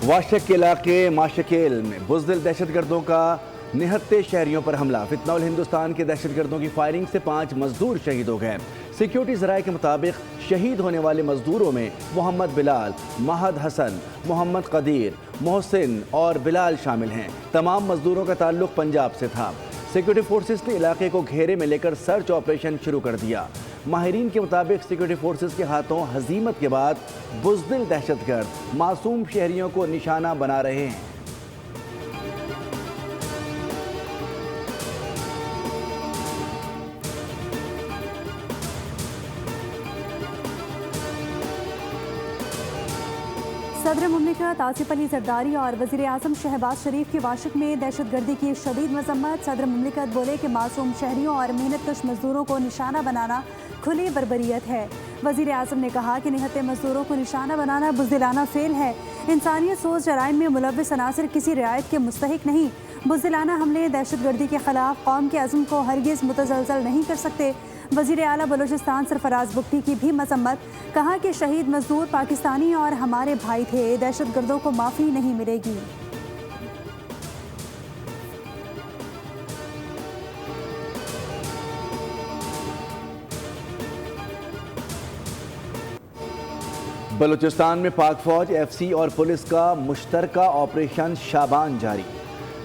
واشک کے علاقے ماشکیل میں بزدل دہشت گردوں کا نہتے شہریوں پر حملہ۔ فتنہ الہندوستان کے دہشت گردوں کی فائرنگ سے 5 مزدور شہید ہو گئے۔ سیکیورٹی ذرائع کے مطابق شہید ہونے والے مزدوروں میں محمد بلال، مہد حسن، محمد قدیر، محسن اور بلال شامل ہیں۔ تمام مزدوروں کا تعلق پنجاب سے تھا۔ سیکیورٹی فورسز نے علاقے کو گھیرے میں لے کر سرچ آپریشن شروع کر دیا۔ ماہرین کے مطابق سیکیورٹی فورسز کے ہاتھوں ہزیمت کے بعد بزدل دہشت گرد معصوم شہریوں کو نشانہ بنا رہے ہیں۔ صدر مملکت آصف علی زرداری اور وزیر اعظم شہباز شریف کی واشک میں دہشت گردی کی شدید مذمت۔ صدر مملکت بولے کہ معصوم شہریوں اور محنت کش مزدوروں کو نشانہ بنانا کھلی بربریت ہے۔ وزیر اعظم نے کہا کہ نہتے مزدوروں کو نشانہ بنانا بزدلانہ فعل ہے۔ انسانیت سوز جرائم میں ملوث عناصر کسی رعایت کے مستحق نہیں۔ بزدلانہ حملے دہشت گردی کے خلاف قوم کے عزم کو ہرگز متزلزل نہیں کر سکتے۔ وزیر اعلیٰ بلوچستان سرفراز بگٹی کی بھی مذمت، کہا کہ شہید مزدور پاکستانی اور ہمارے بھائی تھے، دہشت گردوں کو معافی نہیں ملے گی۔ بلوچستان میں پاک فوج، ایف سی اور پولیس کا مشترکہ آپریشن شابان جاری۔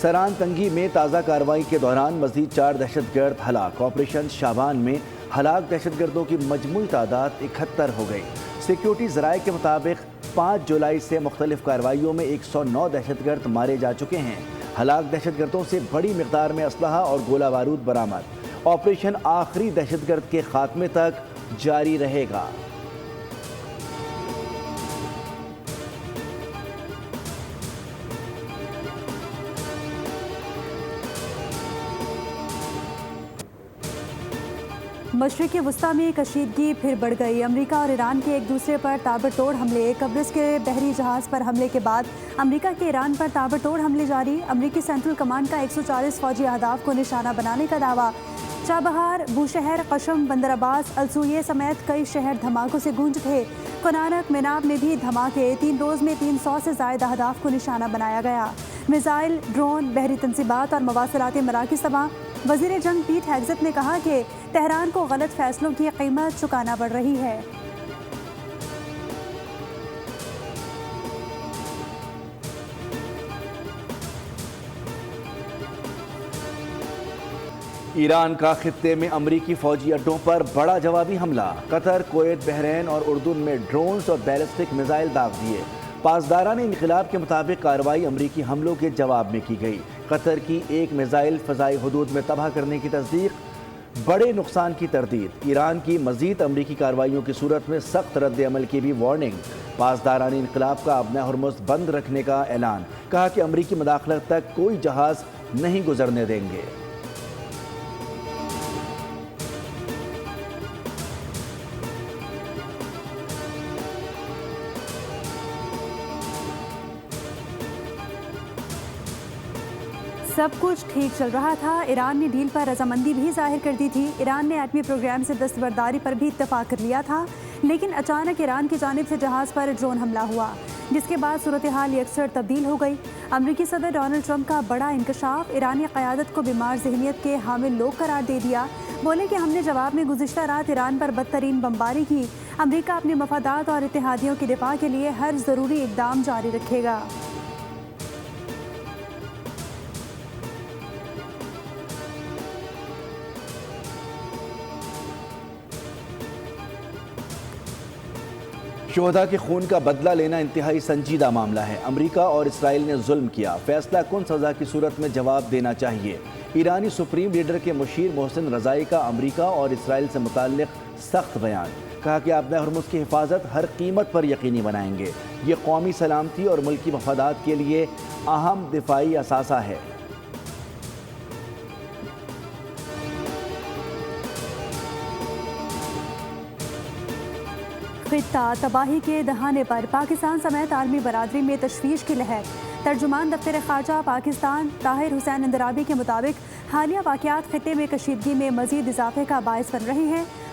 سران تنگی میں تازہ کارروائی کے دوران مزید 4 دہشت گرد ہلاک۔ آپریشن شابان میں ہلاک دہشت گردوں کی مجموعی تعداد 71 ہو گئی۔ سیکیورٹی ذرائع کے مطابق 5 جولائی سے مختلف کارروائیوں میں 109 دہشت گرد مارے جا چکے ہیں۔ ہلاک دہشت گردوں سے بڑی مقدار میں اسلحہ اور گولہ بارود برآمد۔ آپریشن آخری دہشت گرد کے خاتمے تک جاری رہے گا۔ مشرق وسطی میں کشیدگی پھر بڑھ گئی۔ امریکہ اور ایران کے ایک دوسرے پر تابڑ توڑ حملے۔ قبرص کے بحری جہاز پر حملے کے بعد امریکہ کے ایران پر تابڑ توڑ حملے جاری۔ امریکی سینٹرل کمانڈ کا 140 فوجی اہداف کو نشانہ بنانے کا دعویٰ۔ چابہار، بوشہر، قشم، بندر عباس، السویہ سمیت کئی شہر دھماکوں سے گونج اٹھے۔ کنارک، میناب میں بھی دھماکے۔ 3 روز میں 300 سے زائد اہداف کو نشانہ بنایا گیا۔ میزائل، ڈرون، بحری تنصیبات اور مواصلاتی مراکز تباہ۔ وزیر جنگ پیٹ ہیگزت نے کہا کہ تہران کو غلط فیصلوں کی قیمت چکانا پڑ رہی ہے۔ ایران کا خطے میں امریکی فوجی اڈوں پر بڑا جوابی حملہ۔ قطر، کویت، بحرین اور اردن میں ڈرونز اور بیلسٹک میزائل داغ دیے۔ پاسداران انقلاب کے مطابق کارروائی امریکی حملوں کے جواب میں کی گئی۔ قطر کی ایک میزائل فضائی حدود میں تباہ کرنے کی تصدیق، بڑے نقصان کی تردید۔ ایران کی مزید امریکی کارروائیوں کی صورت میں سخت رد عمل کی بھی وارننگ۔ پاسداران انقلاب کا ابنا ہرمز بند رکھنے کا اعلان، کہا کہ امریکی مداخلت تک کوئی جہاز نہیں گزرنے دیں گے۔ سب کچھ ٹھیک چل رہا تھا۔ ایران نے ڈیل پر رضامندی بھی ظاہر کر دی تھی۔ ایران نے ایٹمی پروگرام سے دستبرداری پر بھی اتفاق کر لیا تھا، لیکن اچانک ایران کی جانب سے جہاز پر ڈرون حملہ ہوا، جس کے بعد صورتحال یکسر تبدیل ہو گئی۔ امریکی صدر ڈونلڈ ٹرمپ کا بڑا انکشاف، ایرانی قیادت کو بیمار ذہنیت کے حامل لوگ قرار دے دیا۔ بولے کہ ہم نے جواب میں گزشتہ رات ایران پر بدترین بمباری کی۔ امریکہ اپنے مفادات اور اتحادیوں کی دفاع کے لیے ہر ضروری اقدام جاری رکھے گا۔ شہداء کے خون کا بدلہ لینا انتہائی سنجیدہ معاملہ ہے۔ امریکہ اور اسرائیل نے ظلم کیا، فیصلہ کن سزا کی صورت میں جواب دینا چاہیے۔ ایرانی سپریم لیڈر کے مشیر محسن رضائی کا امریکہ اور اسرائیل سے متعلق سخت بیان، کہا کہ ابنا ہرمز کی حفاظت ہر قیمت پر یقینی بنائیں گے۔ یہ قومی سلامتی اور ملکی مفادات کے لیے اہم دفاعی اثاثہ ہے۔ خطہ تباہی کے دہانے پر پاکستان سمیت عالمی برادری میں تشویش کی لہر۔ ترجمان دفتر خارجہ پاکستان طاہر حسین اندرابی کے مطابق حالیہ واقعات خطے میں کشیدگی میں مزید اضافے کا باعث بن رہے ہیں۔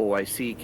OIC